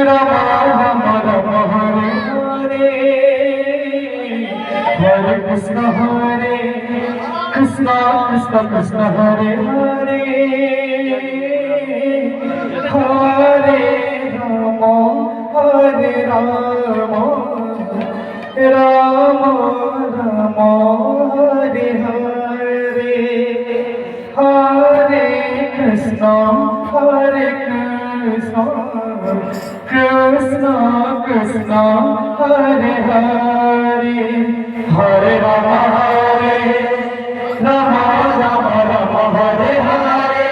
Ram Ram Ram Hare Hare Hare Krishna Krishna Krishna Hare Hare Hare Ram Ram Ram Ram Hare Hare Hare Krishna Krishna Krishna Hare Hare Hare Ram Ram Ram Ram Hare Hare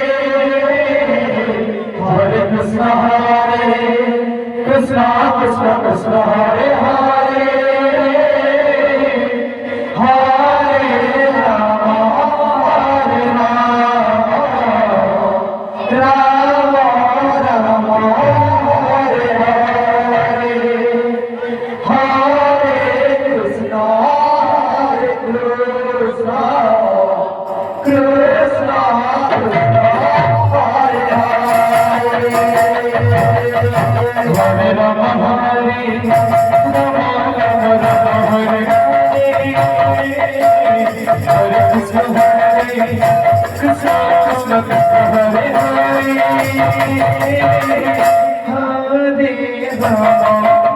Hare Krishna Krishna Krishna Hare Hare Hare Ram Ram Ram Hare Hare Hare Krishna Krishna Hare Hare Ram Hare Ram Hare Hare Krishna Krishna Hare Hare Hare Ram Hare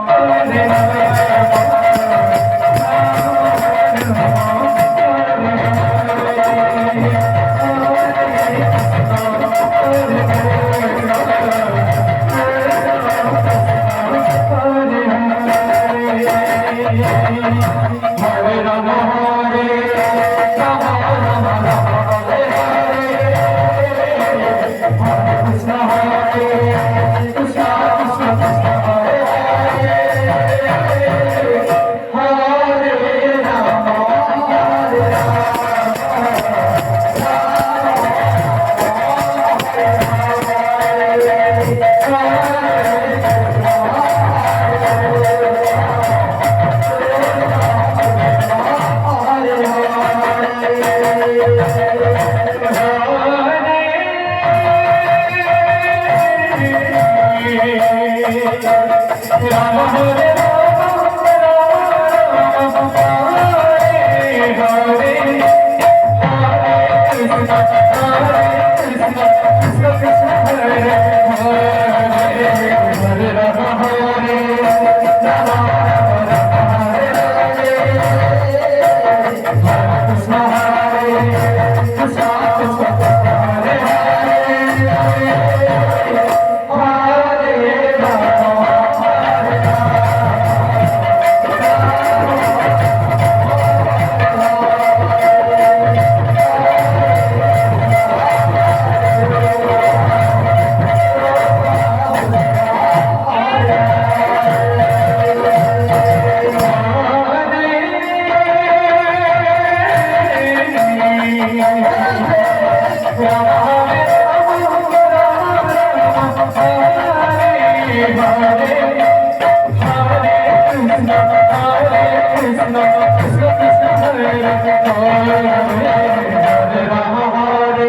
Ram Hare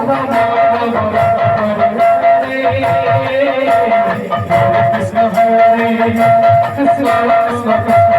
Krishna Hare Krishna Krishna Krishna